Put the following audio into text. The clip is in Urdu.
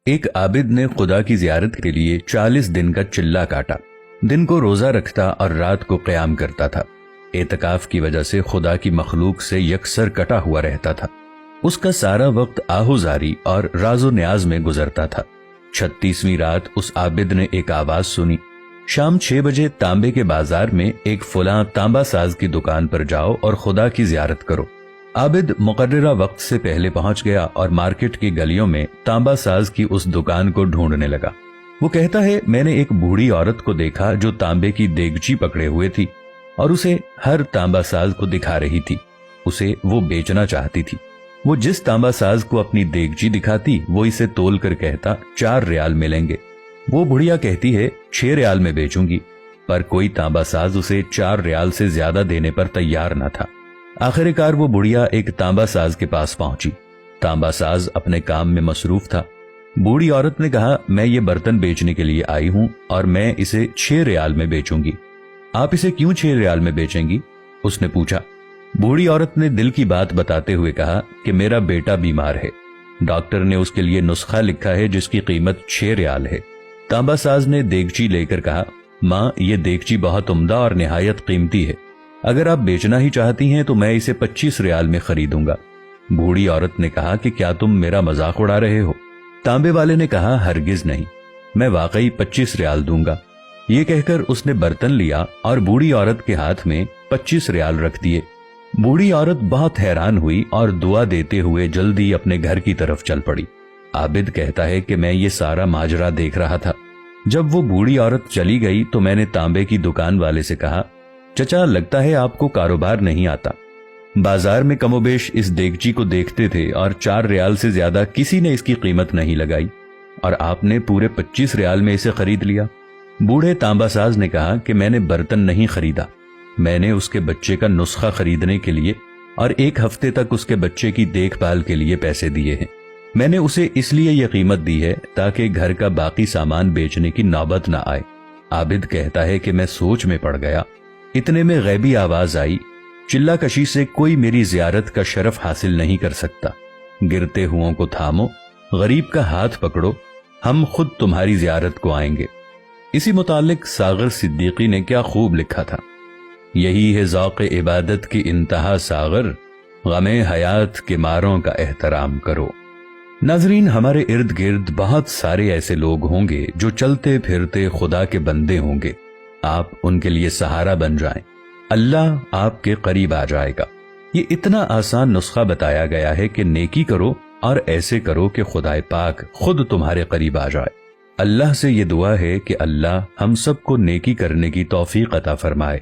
ایک عابد نے خدا کی زیارت کے لیے 40 دن کا چلہ کاٹا۔ دن کو روزہ رکھتا اور رات کو قیام کرتا تھا۔ اعتکاف کی وجہ سے خدا کی مخلوق سے یکسر کٹا ہوا رہتا تھا۔ اس کا سارا وقت آہوزاری اور راز و نیاز میں گزرتا تھا۔ 36ویں رات اس عابد نے ایک آواز سنی، شام 6 بجے تانبے کے بازار میں ایک فلاں تانبا ساز کی دکان پر جاؤ اور خدا کی زیارت کرو۔ عابد مقررہ وقت سے پہلے پہنچ گیا اور مارکیٹ کی گلیوں میں تانبا ساز کی اس دکان کو ڈھونڈنے لگا۔ وہ کہتا ہے، میں نے ایک بوڑھی عورت کو دیکھا جو تانبے کی دیگچی پکڑے ہوئے تھی اور اسے ہر تانبا ساز کو دکھا رہی تھی۔ اسے وہ بیچنا چاہتی تھی۔ وہ جس تانبا ساز کو اپنی دیگچی دکھاتی وہ اسے تول کر کہتا 4 ریال ملیں گے۔ وہ بڑھیا کہتی ہے 6 ریال میں بیچوں گی، پر کوئی تانبا ساز اسے 4 ریال سے زیادہ دینے پر تیار نہ تھا۔ آخر کار وہ بڑھیا ایک تانبا ساز کے پاس پہنچی۔ تانبا ساز اپنے کام میں مصروف تھا۔ بوڑھی عورت نے کہا، میں یہ برتن بیچنے کے لیے آئی ہوں اور میں اسے 6 ریال میں بیچوں گی۔ آپ اسے کیوں 6 ریال میں بیچیں گی؟ اس نے پوچھا۔ بوڑھی عورت نے دل کی بات بتاتے ہوئے کہا کہ میرا بیٹا بیمار ہے، ڈاکٹر نے اس کے لیے نسخہ لکھا ہے جس کی قیمت 6 ریال ہے۔ تانبا ساز نے دیگچی لے کر کہا، ماں یہ دیگچی بہت عمدہ اور نہایت قیمتی ہے، اگر آپ بیچنا ہی چاہتی ہیں تو میں اسے 25 ریال میں خریدوں گا۔ بوڑھی عورت نے کہا کہ کیا تم میرا مذاق اڑا رہے ہو؟ تانبے والے نے کہا، ہرگز نہیں، میں واقعی 25 ریال دوں گا۔ یہ کہہ کر اس نے برتن لیا اور بوڑھی عورت کے ہاتھ میں 25 ریال رکھ دیے۔ بوڑھی عورت بہت حیران ہوئی اور دعا دیتے ہوئے جلدی اپنے گھر کی طرف چل پڑی۔ عابد کہتا ہے کہ میں یہ سارا ماجرا دیکھ رہا تھا۔ جب وہ بوڑھی عورت چلی گئی تو میں نے تانبے کی دکان والے سے کہا، چچا لگتا ہے آپ کو کاروبار نہیں آتا۔ بازار میں کم و بیش اس دیگچی کو دیکھتے تھے اور 4 ریال سے زیادہ کسی نے اس کی قیمت نہیں لگائی، اور آپ نے پورے 25 ریال میں اسے خرید لیا۔ بوڑھے تانبا ساز نے کہا کہ میں نے برتن نہیں خریدا، میں نے اس کے بچے کا نسخہ خریدنے کے لیے اور 1 ہفتے تک اس کے بچے کی دیکھ بھال کے لیے پیسے دیے ہیں۔ میں نے اسے اس لیے یہ قیمت دی ہے تاکہ گھر کا باقی سامان بیچنے کی نوبت نہ آئے۔ عابد کہتا ہے کہ میں سوچ میں پڑ گیا۔ اتنے میں غیبی آواز آئی، چلہ کشی سے کوئی میری زیارت کا شرف حاصل نہیں کر سکتا، گرتے ہوں کو تھامو، غریب کا ہاتھ پکڑو، ہم خود تمہاری زیارت کو آئیں گے۔ اسی متعلق ساغر صدیقی نے کیا خوب لکھا تھا، یہی ہے ذوق عبادت کی انتہا ساغر، غم حیات کے ماروں کا احترام کرو۔ ناظرین، ہمارے ارد گرد بہت سارے ایسے لوگ ہوں گے جو چلتے پھرتے خدا کے بندے ہوں گے۔ آپ ان کے لیے سہارا بن جائیں، اللہ آپ کے قریب آ جائے گا۔ یہ اتنا آسان نسخہ بتایا گیا ہے کہ نیکی کرو اور ایسے کرو کہ خدائے پاک خود تمہارے قریب آ جائے۔ اللہ سے یہ دعا ہے کہ اللہ ہم سب کو نیکی کرنے کی توفیق عطا فرمائے۔